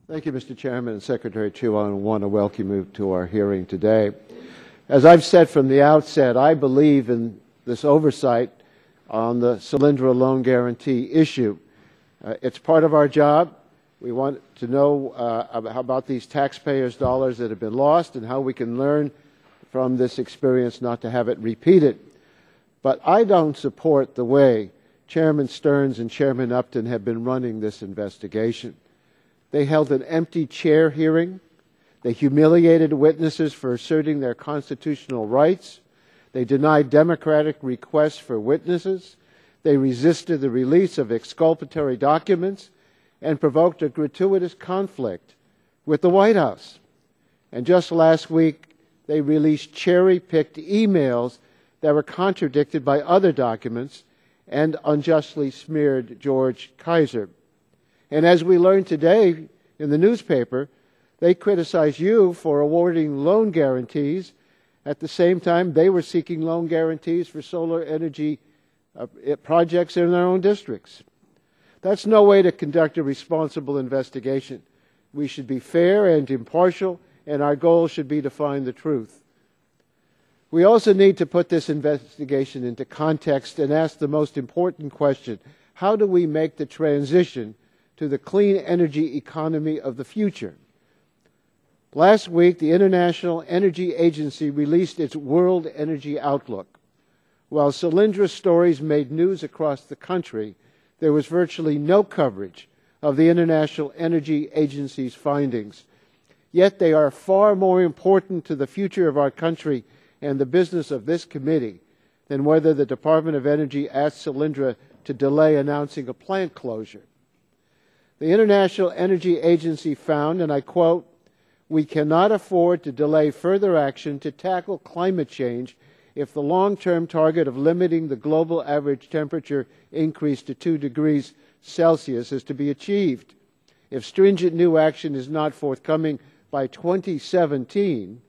Thank you, Mr. Chairman and Secretary Chu. I want to welcome you to our hearing today. As I've said from the outset, I believe in this oversight on the Solyndra loan guarantee issue. It's part of our job. We want to know about these taxpayers' dollars that have been lost and how we can learn from this experience not to have it repeated. But I don't support the way Chairman Stearns and Chairman Upton have been running this investigation. They held an empty chair hearing. They humiliated witnesses for asserting their constitutional rights. They denied democratic requests for witnesses. They resisted the release of exculpatory documents and provoked a gratuitous conflict with the White House. And just last week, they released cherry-picked emails that were contradicted by other documents and unjustly smeared George Kaiser. And as we learned today in the newspaper, they criticized you for awarding loan guarantees. At the same time, they were seeking loan guarantees for solar energy projects in their own districts. That's no way to conduct a responsible investigation. We should be fair and impartial, and our goal should be to find the truth. We also need to put this investigation into context and ask the most important question: how do we make the transition to the clean energy economy of the future? Last week, the International Energy Agency released its World Energy Outlook. While Solyndra's stories made news across the country, there was virtually no coverage of the International Energy Agency's findings. Yet they are far more important to the future of our country and the business of this committee than whether the Department of Energy asked Solyndra to delay announcing a plant closure. The International Energy Agency found, and I quote, "We cannot afford to delay further action to tackle climate change if the long-term target of limiting the global average temperature increase to 2 degrees Celsius is to be achieved. If stringent new action is not forthcoming by 2017,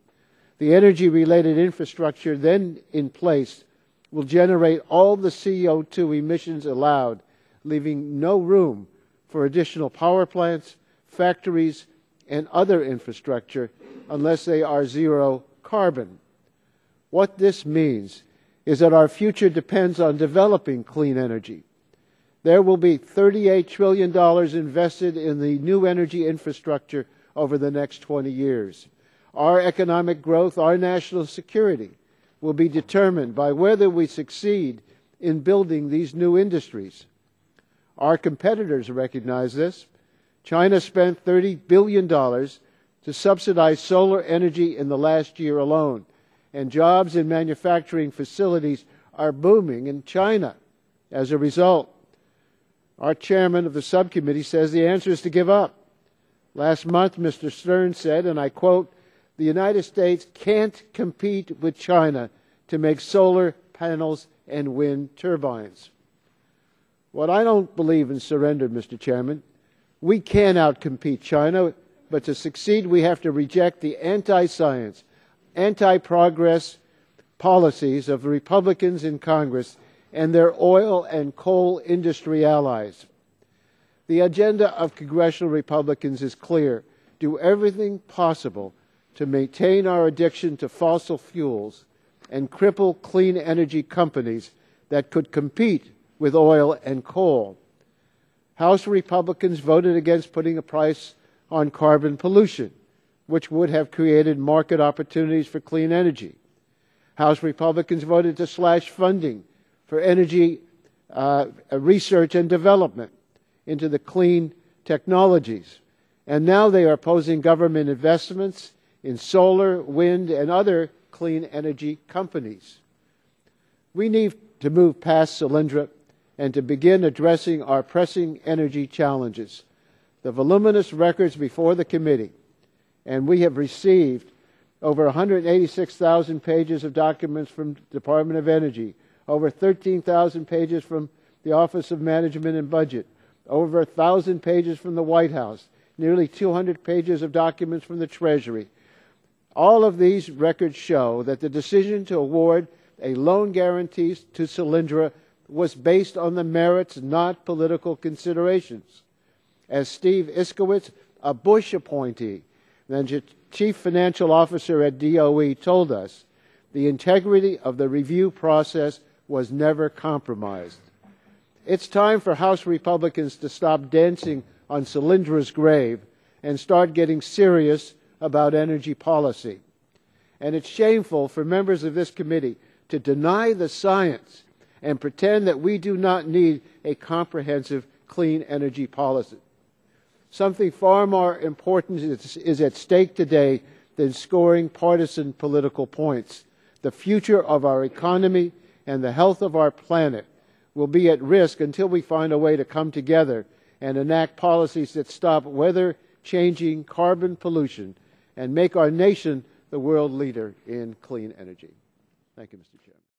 the energy-related infrastructure then in place will generate all the CO2 emissions allowed, leaving no room for additional power plants, factories, and other infrastructure unless they are zero carbon." What this means is that our future depends on developing clean energy. There will be $38 trillion invested in the new energy infrastructure over the next 20 years. Our economic growth, our national security, will be determined by whether we succeed in building these new industries. Our competitors recognize this. China spent $30 billion to subsidize solar energy in the last year alone, and jobs in manufacturing facilities are booming in China as a result. Our chairman of the subcommittee says the answer is to give up. Last month, Mr. Stearns said, and I quote, "The United States can't compete with China to make solar panels and wind turbines." Well, I don't believe in surrender, Mr. Chairman. We can outcompete China, but to succeed we have to reject the anti-science, anti-progress policies of the Republicans in Congress and their oil and coal industry allies. The agenda of congressional Republicans is clear: do everything possible to maintain our addiction to fossil fuels and cripple clean energy companies that could compete with oil and coal. House Republicans voted against putting a price on carbon pollution, which would have created market opportunities for clean energy. House Republicans voted to slash funding for energy research and development into the clean technologies. And now they are opposing government investments in solar, wind, and other clean energy companies. We need to move past Solyndra and to begin addressing our pressing energy challenges. The voluminous records before the committee, and we have received over 186,000 pages of documents from the Department of Energy, over 13,000 pages from the Office of Management and Budget, over 1,000 pages from the White House, nearly 200 pages of documents from the Treasury. All of these records show that the decision to award a loan guarantee to Solyndra was based on the merits, not political considerations. As Steve Iskowitz, a Bush appointee, then chief financial officer at DOE, told us the integrity of the review process was never compromised. It's time for House Republicans to stop dancing on Solyndra's grave and start getting serious about energy policy. And it's shameful for members of this committee to deny the science and pretend that we do not need a comprehensive clean energy policy. Something far more important is at stake today than scoring partisan political points. The future of our economy and the health of our planet will be at risk until we find a way to come together and enact policies that stop weather-changing carbon pollution and make our nation the world leader in clean energy. Thank you, Mr. Chairman.